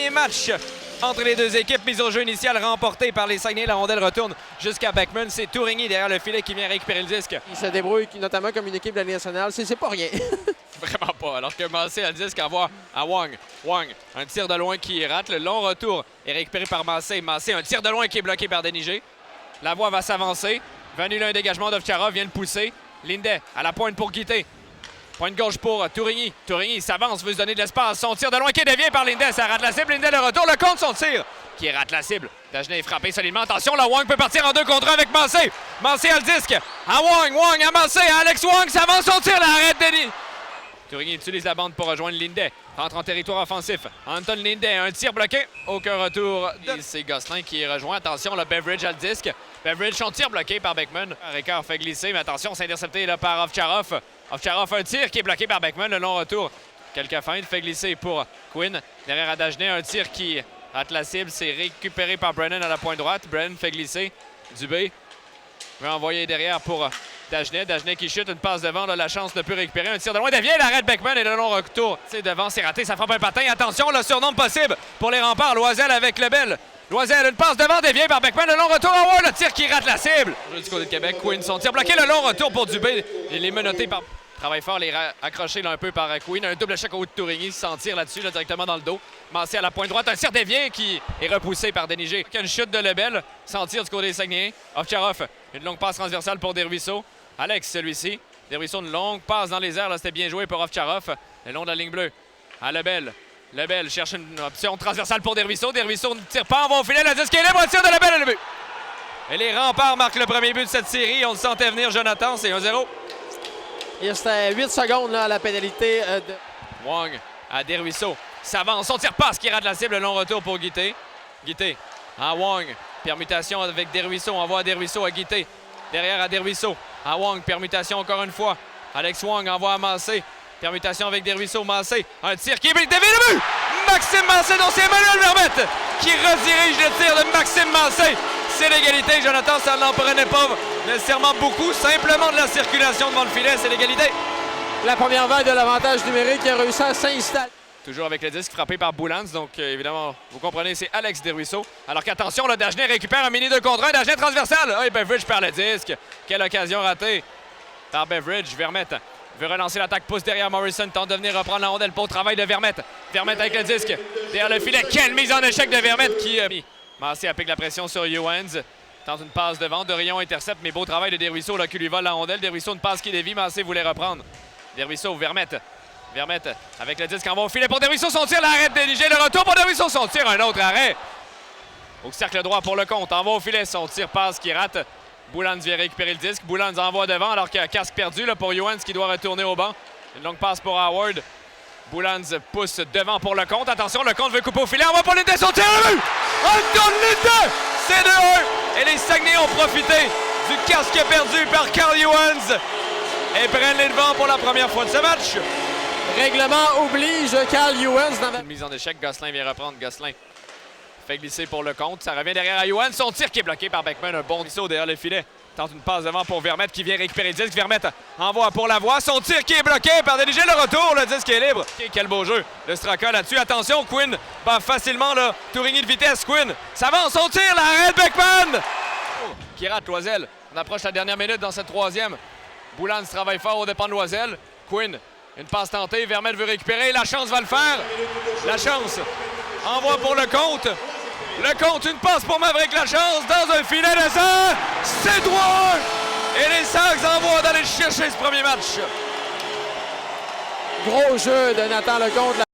premier match entre les deux équipes. Mise au jeu initiale remportée par les Saguenay. La rondelle retourne jusqu'à Beckman. C'est Tourigny derrière le filet qui vient récupérer le disque. Il se débrouille notamment comme une équipe de la Ligue nationale. C'est pas rien. Vraiment pas. Alors que Massé a le disque envoie à Wang. Wang, un tir de loin qui rate. Le long retour est récupéré par Massé. Massé, un tir de loin qui est bloqué par Denigé. La voie va s'avancer. Venu là, un dégagement d'Ovtcharov vient le pousser. Lindet à la pointe pour Guité. Pointe gauche pour Tourigny. Tourigny s'avance, veut se donner de l'espace. Son tir de loin qui est dévié par Lindet. Ça rate la cible. Lindet le retour. Le compte son tir qui rate la cible. Dagenet est frappé solidement. Attention, la Wang peut partir en 2 contre 1 avec Massé. Massé a le disque. À Wang. Wang à Massé. Alex Wang s'avance son tir. L'arrête Denis. Tourigny utilise la bande pour rejoindre Lindet. Rentre en territoire offensif. Anton Lindet, un tir bloqué. Aucun retour. C'est Gosselin qui est rejoint. Attention, le Beveridge a le disque. Beveridge, son tir bloqué par Beckman. Ricard fait glisser, mais attention, c'est intercepté là, par Ovtcharov. Ovtcharov, un tir qui est bloqué par Beckman. Le long retour. Quelques feintes, fait glisser pour Quinn. Derrière à Dagenet, un tir qui rate la cible. C'est récupéré par Brennan à la pointe droite. Brennan fait glisser. Dubé veut envoyer derrière pour Dagenet. Dagenet qui chute, une passe devant. Là, la chance de peut récupérer. Un tir de loin. Dévié, l'arrête Beckman et le long retour. C'est devant, c'est raté. Ça frappe un patin. Attention, le surnombre possible pour les remparts. Loisel avec Lebel. Loisel, une passe devant, dévié par Beckman. Le long retour. Oh, le tir qui rate la cible. Du côté de Québec, Quinn, son tir bloqué. Le long retour pour Dubé. Il est menotté par... Travaille fort, les accroché là, un peu par Quinn. Un double choc au haut de Tourigny. S'en tire là-dessus, là, directement dans le dos. Massé à la pointe droite. Un tir dévié qui est repoussé par Denigé. Une chute de Lebel. S'en tire du côté des Saguenayens. Ovtcharov, une longue passe transversale pour Desruisseaux. Alex, celui-ci. Desruisseaux, une longue passe dans les airs. Là, c'était bien joué pour Ovtcharov. Le long de la ligne bleue. À Lebel. Lebel cherche une option transversale pour Desruisseaux. Desruisseaux ne tire pas, on va au filet. Le disque est libre. Un tir de Lebel et le but. Et les remparts marquent le premier but de cette série. On le sentait venir, Jonathan. C'est 1-0. Il restait 8 secondes là, à la pénalité de... Wang à Desruisseaux. S'avance. Son tir passe qui rate la cible. Le long retour pour Guité. Guité à Wang. Permutation avec Desruisseaux. Envoie à Desruisseaux à Guité. Derrière à Desruisseaux. À Wang. Permutation encore une fois. Alex Wang envoie à Massé. Permutation avec Desruisseaux. Massé. Un tir qui est dévié le but. Maxime Massé. Donc c'est Emmanuel Vermette qui redirige le tir de Maxime Massé. C'est l'égalité, Jonathan, ça n'en prenait pas nécessairement beaucoup. Simplement de la circulation devant le filet, c'est l'égalité. La première vague de l'avantage numérique qui a réussi à s'installer. Toujours avec le disque frappé par Boulans. Donc, évidemment, vous comprenez, c'est Alex Desruisseaux. Alors qu'attention, le Dagenet récupère un mini 2 contre 1. Dagenet transversal. Oh, et Beveridge perd le disque. Quelle occasion ratée par Beveridge. Vermette veut relancer l'attaque, pousse derrière Morrison. Tente de venir reprendre la rondelle. Beau travail de Vermette. Vermette avec le disque. Derrière le filet. Quelle mise en échec de Vermette qui a mis. Massé applique la pression sur Ewens. Tente une passe devant. Dorion intercepte, mais beau travail de Desruisseaux là, qui lui vole la rondelle. Desruisseaux, une passe qui dévie. Massé voulait reprendre. Desruisseaux, Vermette. Vermette avec le disque en au filet pour Desruisseaux. Son tir, l'arrêt de Denigé. Le retour pour Desruisseaux. Son tir, un autre arrêt. Au cercle droit pour le compte. Envoie au filet. Son tir passe qui rate. Boulans vient récupérer le disque. Boulans envoie devant alors qu'il y a casque perdu là, pour Ewens qui doit retourner au banc. Une longue passe pour Howard. Boulans pousse devant pour le compte. Attention, le compte veut couper au filet. On va pour Lindet, son tir à but! Anton Lindet! C'est 2-1! Et les Saguenay ont profité du casque perdu par Carl Ewens et prennent les devants pour la première fois de ce match. Règlement oblige Carl Ewens. Dans... Une mise en échec, Gosselin vient reprendre. Gosselin fait glisser pour le compte. Ça revient derrière à Ewens. Son tir qui est bloqué par Beckman. Un bon saut derrière le filet. Tente une passe devant pour Vermette qui vient récupérer le disque. Vermette envoie pour la voie. Son tir qui est bloqué par Denigé. Le retour, le disque est libre. Quel beau jeu de Straka là-dessus. Attention, Quinn bat facilement là. Tourigny de vitesse. Quinn s'avance. Son tir, l'arrête Beckman qui rate Loisel. On approche la dernière minute dans cette troisième. Boulans travaille fort au dépens de Loisel. Quinn, une passe tentée. Vermette veut récupérer. La chance va le faire. La chance envoie pour le compte. Le compte, une passe pour Maverick Lachance dans un filet de sang. C'est 3-1. Et les Sags envoient d'aller chercher ce premier match. Gros jeu de Nathan Lecomte.